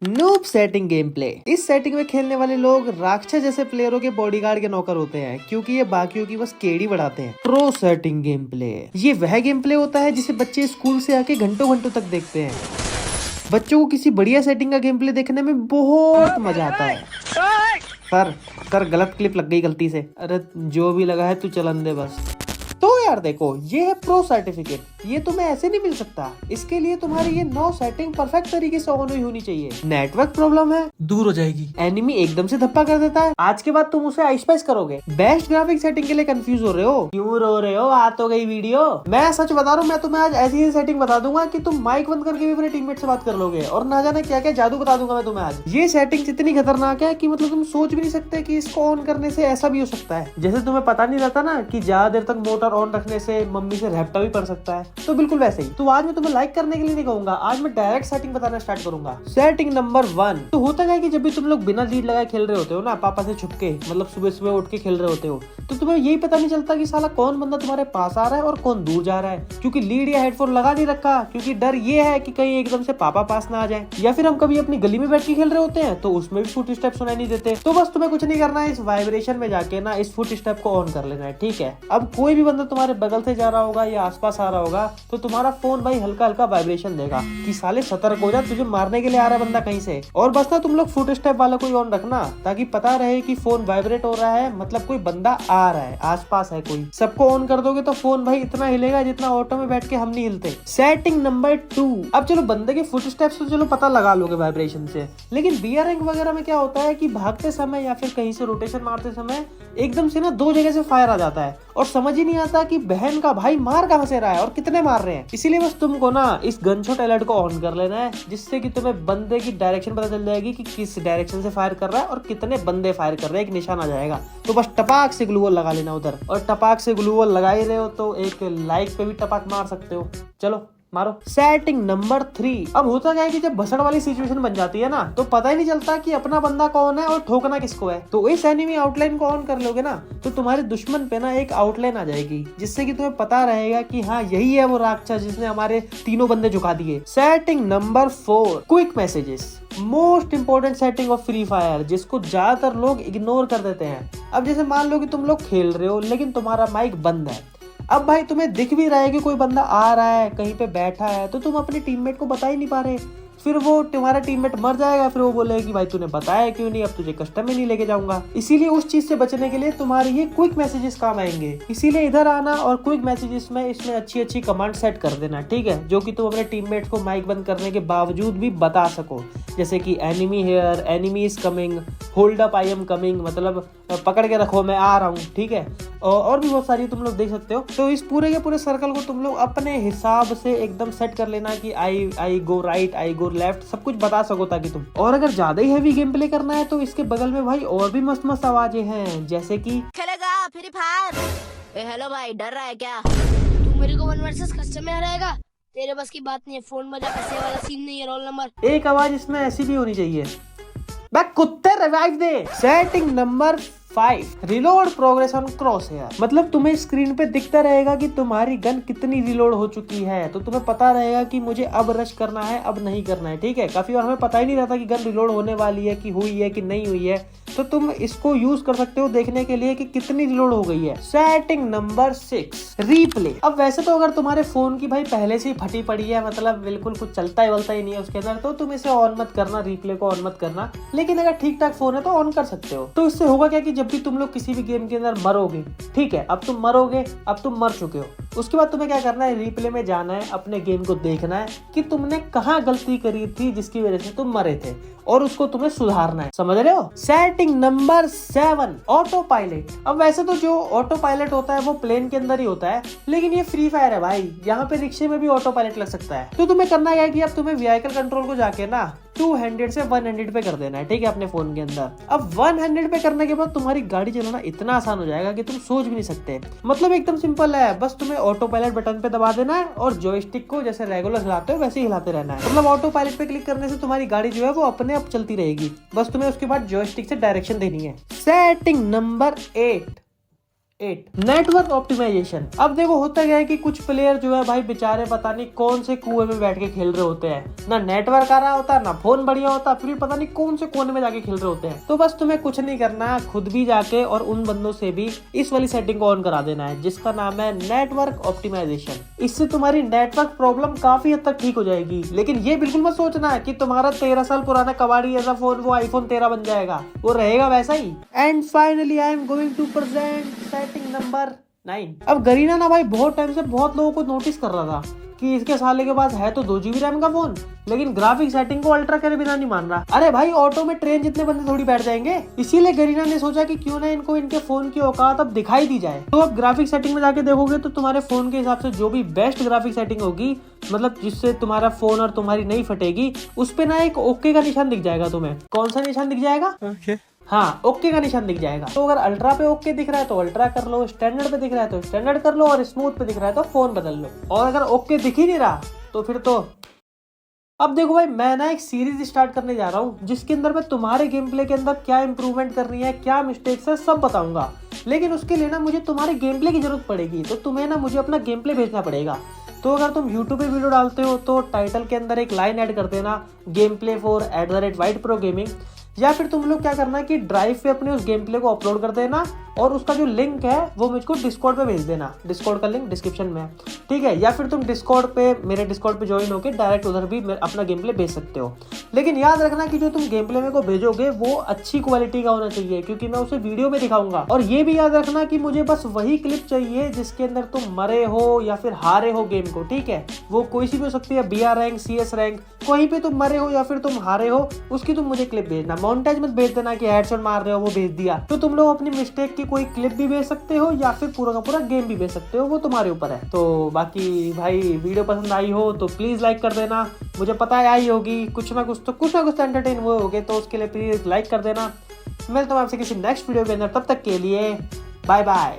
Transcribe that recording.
Noob setting game play. इस setting में खेलने वाले लोग राक्षस जैसे प्लेयरों के बॉडीगार्ड के नौकर होते हैं, क्योंकि ये बाकियों की बस केड़ी बढ़ाते हैं। प्रो सेटिंग गेम प्ले, ये वह गेम प्ले होता है जिसे बच्चे स्कूल से आके घंटों घंटों तक देखते हैं। बच्चों को किसी बढ़िया सेटिंग का गेम प्ले देखने में बहुत मजा आता है। सर गलत क्लिप लग गई गलती से। अरे जो भी लगा है तू चलन दे बस। तो यार देखो, ये है प्रो सर्टिफिकेट। ये तुम्हें ऐसे नहीं मिल सकता। इसके लिए तुम्हारी ये 9 सेटिंग परफेक्ट तरीके से ऑन हुई होनी चाहिए। नेटवर्क प्रॉब्लम है, दूर हो जाएगी। एनिमी एकदम से धप्पा कर देता है, आज के बाद तुम उसे आइस करोगे। बेस्ट ग्राफिक सेटिंग के लिए कंफ्यूज हो रहे हो? क्यों रो रहे हो? आ तो गई वीडियो। मैं सच बता रहा हूँ, मैं तुम्हें आज ऐसी सेटिंग बता दूंगा कि तुम माइक बंद करके भी अपने टीममेट से बात कर लोगे, और ना जाने क्या क्या जादू बता दूंगा मैं तुम्हें आज। ये सेटिंग इतनी खतरनाक है कि मतलब तुम सोच भी नहीं सकते कि इसको ऑन करने से ऐसा भी हो सकता है। जैसे तुम्हें पता नहीं रहता ना कि ज्यादा देर तक मोटर ऑन रखने से मम्मी से रैप्टा भी पड़ सकता है, तो बिल्कुल वैसे ही। तो आज मैं तुम्हें लाइक करने के लिए नहीं कहूंगा, आज मैं डायरेक्ट सेटिंग बताना स्टार्ट करूंगा। Setting number 1। तो होता क्या है कि जब भी तुम लोग बिना लीड लगाए खेल रहे होते हो ना, पापा से छुप के, मतलब सुबह सुबह उठ के खेल रहे होते हो, तो तुम्हें यही पता नहीं चलता कि साला कौन बंदा तुम्हारे पास आ रहा है और कौन दूर जा रहा है, क्योंकि लीड या हेडफोन लगा नहीं रखा। क्योंकि डर ये है कि कहीं एकदम से पापा पास ना आ जाए, या फिर हम कभी अपनी गली में बैठ के खेल रहे होते हैं तो उसमें भी फुट स्टेप सुनाई नहीं देते। तो बस तुम्हें कुछ नहीं करना है, इस वाइब्रेशन में जाके ना इस फुट स्टेप को ऑन कर लेना है, ठीक है। अब कोई भी बंदा तुम्हारे बगल से जा रहा होगा या आसपास आ रहा होगा, तो तुम्हारा फोन भाई हल्का हल्का वाइब्रेशन देगा कि साले सतर्क हो जा, तुझे मारने के लिए आ रहा है बंदा कहीं से। और बस ना तुम लोग फुट स्टेप वाला कोई ऑन रखना, ताकि पता रहे कि फोन वाइब्रेट हो रहा है, मतलब कोई बंदा आ रहा है, आसपास है कोई। सबको ऑन कर दोगे तो फोन भाई इतना हिलेगा जितना ऑटो में बैठ के हम नहीं हिलते। Setting number 2। अब चलो बंदे के फुट स्टेप्स तो चलो पता लगा लोगे वाइब्रेशन से, लेकिन बीआर रैंक वगैरह में क्या होता है कि भागते समय या फिर कहीं से रोटेशन मारते समय एकदम से ना 2 जगह से फायर आ जाता है, और समझ ही नहीं आता कि बहन का भाई मार कहां से रहा है और कितने मार रहे हैं। इसीलिए बस तुमको ना इस गनशॉट अलर्ट को ऑन कर लेना है, जिससे कि तुम्हें बंदे की डायरेक्शन पता चल जाएगी कि किस डायरेक्शन से फायर कर रहा है और कितने बंदे फायर कर रहे हैं, एक निशान आ जाएगा। तो बस टपाक से ग्लू वॉल लगा लेना उधर, और टपाक से ग्लू वॉल लगा ही रहे हो तो एक लाइक पे भी टपाक मार सकते हो। चलो मारो। Setting number 3। अब होता क्या है कि जब भसड़ वाली सिचुएशन बन जाती है ना, तो पता ही नहीं चलता कि अपना बंदा कौन है और ठोकना किसको है। तो इस एनिमी आउटलाइन को ऑन कर लोगे ना, तो तुम्हारे दुश्मन पे ना एक आउटलाइन आ जाएगी, जिससे कि तुम्हें पता रहेगा कि हाँ यही है वो राक्षस जिसने हमारे तीनों बंदे झुका दिए। Setting number 4। Quick messages, most important setting of free fire, जिसको ज्यादातर लोग इग्नोर कर देते हैं। अब जैसे मान लो कि तुम लोग खेल रहे हो लेकिन तुम्हारा माइक बंद है। अब भाई तुम्हें दिख भी रहा है कि कोई बंदा आ रहा है, कहीं पे बैठा है, तो तुम अपने टीममेट को बता ही नहीं पा रहे। फिर वो तुम्हारा टीममेट मर जाएगा, फिर वो बोलेगा कि भाई तूने बताया क्यों नहीं, अब तुझे कस्टम में नहीं लेके जाऊंगा। इसीलिए उस चीज से बचने के लिए तुम्हारे ये क्विक मैसेजेस काम आएंगे। इसीलिए इधर आना और क्विक मैसेजेस में इसमें अच्छी अच्छी कमांड सेट कर देना, ठीक है, जो कि तुम अपने टीममेट्स को माइक बंद करने के बावजूद भी बता सको। जैसे कि enemy here, enemy is coming, hold up I am coming, मतलब पकड़ के रखो मैं आ रहा हूँ, ठीक है। और भी बहुत सारी तुम लोग देख सकते हो। तो इस पूरे के पूरे सर्कल को तुम लोग अपने हिसाब से एकदम सेट कर लेना कि आई गो राइट, आई गो लेफ्ट, सब कुछ बता सको ताकि तुम। और अगर ज्यादा ही हैवी गेम प्ले करना है तो इसके बगल में भाई और भी मस्त मस्त आवाजें हैं, जैसे कि खेलेगा फ्री फायर। हेलो भाई, डर रहा है क्या? तू मेरे को 1 वर्सेस कस्टम में हराएगा? तेरे बस की बात नहीं है, फोन बजा, पैसे वाला सीन नहीं है। Roll number. एक आवाज इसमें ऐसी भी होनी चाहिए, बैक कुत्ते रिवाइव दे। Setting number 5। Reload progress on cross hair, मतलब तुम्हें स्क्रीन पे दिखता रहेगा कि तुम्हारी गन कितनी रिलोड हो चुकी है, तो तुम्हें पता रहेगा कि मुझे अब रश करना है, अब नहीं करना है, ठीक है। काफी बार हमें पता ही नहीं रहता कि गन रिलोड होने वाली है, कि हुई है कि नहीं हुई है, तो तुम इसको यूज कर सकते हो देखने के लिए कि कितनी रिलोड हो गई है। Setting number 6। रीप्ले। अब वैसे तो अगर तुम्हारे फोन की भाई पहले से ही फटी पड़ी है, मतलब बिल्कुल कुछ चलता ही वलता ही नहीं है उसके अंदर, तो तुम इसे ऑन मत करना, रिप्ले को ऑन मत करना। लेकिन अगर ठीक ठाक फोन है तो ऑन कर सकते हो। तो इससे होगा क्या कि जब भी तुम लोग किसी भी गेम के अंदर मरोगे, ठीक है, अब तुम मरोगे, अब तुम मर चुके हो, उसके बाद तुम्हें क्या करना है, रिप्ले में जाना है, अपने गेम को देखना है कि तुमने कहाँ गलती करी थी जिसकी वजह से तुम मरे थे, और उसको तुम्हें सुधारना है, समझ रहे हो। Setting number 7। Auto pilot. अब वैसे तो जो ऑटो पायलट होता है वो प्लेन के अंदर ही होता है, लेकिन ये फ्री फायर है भाई, यहाँ पे रिक्शे में भी ऑटो पायलट लग सकता है। तो तुम्हें करना है कि अब तुम्हें व्हीकल कंट्रोल को जाके ना 200 से 100 पे कर देना है, ठीक है, अपने फोन के अंदर। अब 100 पे करने के बाद तुम्हारी गाड़ी चलाना इतना आसान हो जाएगा कि तुम सोच भी नहीं सकते। मतलब एकदम सिंपल है, बस तुम्हें ऑटो पायलट बटन पे दबा देना है और जॉयस्टिक को जैसे रेगुलर हिलाते हो वैसे ही हिलाते रहना है। मतलब ऑटो पायलट पे क्लिक करने से तुम्हारी गाड़ी जो है वो अपने आप चलती रहेगी, बस तुम्हें उसके बाद जॉयस्टिक से डायरेक्शन देनी है। Setting number 8। 8 network optimization. अब देखो होता क्या है कि कुछ प्लेयर जो है भाई बेचारे पता नहीं कौन से कुएं में बैठ के खेल रहे होते हैं, ना नेटवर्क आ रहा होता ना फोन बढ़िया होता, फिर भी पता नहीं कौन से कोने में जाके खेल रहे होते हैं। तो बस तुम्हें कुछ नहीं करना, खुद भी जाके और उन बंदों से भी इस वाली सेटिंग को ऑन करा देना है जिसका नाम है नेटवर्क ऑप्टिमाइजेशन। इससे तुम्हारी नेटवर्क प्रॉब्लम काफी हद तक ठीक हो जाएगी। लेकिन ये बिल्कुल मत सोचना है कि तुम्हारा 13 साल पुराना कबाड़ी जैसा फोन वो आईफोन 13 बन जाएगा, वो रहेगा वैसा ही। And finally I am going to present setting number 9। अब गरीना ना भाई बहुत टाइम से बहुत लोगों को नोटिस कर रहा था कि इसके साले के पास है तो 2 GB रैम का फोन, लेकिन ग्राफिक सेटिंग को अल्ट्रा करे बिना नहीं मान रहा। अरे भाई ऑटो में ट्रेन जितने बंदे थोड़ी बैठ जाएंगे, इसीलिए गरीना ने सोचा कि क्यों ना इनको इनके फोन की औकात अब दिखाई दी जाए। तो अब ग्राफिक सेटिंग में जाके देखोगे तो तुम्हारे फोन के हिसाब से जो भी बेस्ट ग्राफिक सेटिंग होगी, मतलब जिससे तुम्हारा फोन और तुम्हारी नहीं फटेगी, उस पे ना एक ओके का निशान दिख जाएगा। तुम्हें कौन सा निशान दिख जाएगा? हाँ, ओके का निशान दिख जाएगा। तो अगर अल्ट्रा पे ओके दिख रहा है तो अल्ट्रा कर लो, स्टैंडर्ड पे दिख रहा है तो स्टैंडर्ड कर लो, और स्मूथ पे दिख रहा है तो फोन बदल लो। और अगर ओके दिख ही नहीं रहा तो फिर तो अब देखो भाई, मैं ना एक सीरीज स्टार्ट करने जा रहा हूँ जिसके अंदर मैं तुम्हारे गेम प्ले के अंदर क्या इंप्रूवमेंट करनी है, क्या मिस्टेक्स है, सब बताऊंगा। लेकिन उसके लिए ना मुझे तुम्हारे गेम प्ले की जरूरत पड़ेगी, तो तुम्हें ना मुझे अपना गेम प्ले भेजना पड़ेगा। तो अगर तुम YouTube पे वीडियो डालते हो तो टाइटल के अंदर एक लाइन ऐड कर देना, गेम प्ले फॉर @WhiteProGaming। या फिर तुम लोग क्या करना कि ड्राइव पे अपने उस गेम प्ले को अपलोड कर देना और उसका जो लिंक है वो मुझको डिस्कॉर्ड पे भेज देना। डिस्कॉर्ड का लिंक डिस्क्रिप्शन में है, ठीक है। या फिर तुम डिस्कॉर्ड पे मेरे डिस्कॉर्ड पे ज्वाइन होकर डायरेक्ट उधर भी अपना गेम प्ले भेज सकते हो। लेकिन याद रखना कि जो तुम गेम प्ले मेरे को भेजोगे वो अच्छी क्वालिटी का होना चाहिए, क्योंकि मैं उसे वीडियो में दिखाऊंगा। और ये भी याद रखना कि मुझे बस वही क्लिप चाहिए जिसके अंदर तुम मरे हो या फिर हारे हो गेम को, ठीक है। वो कोई सी भी हो सकती है, BR रैंक, CS रैंक, कहीं पे तुम मरे हो या फिर तुम हारे हो उसकी तुम मुझे क्लिप भेजना। मॉन्टेज मत भेज देना कि हेडशॉट मार रहे हो वो भेज दिया। तो तुम लोग अपनी मिस्टेक की कोई क्लिप भी भेज सकते हो या फिर पूरा का पूरा गेम भी भेज सकते हो, वो तुम्हारे ऊपर है। तो बाकी भाई वीडियो पसंद आई हो तो प्लीज लाइक कर देना। मुझे पता है आई होगी, कुछ ना कुछ तो एंटरटेन हुए होगे, तो उसके लिए प्लीज लाइक कर देना। मिलता हूं आपसे किसी नेक्स्ट वीडियो के अंदर, तब तक के लिए बाय बाय।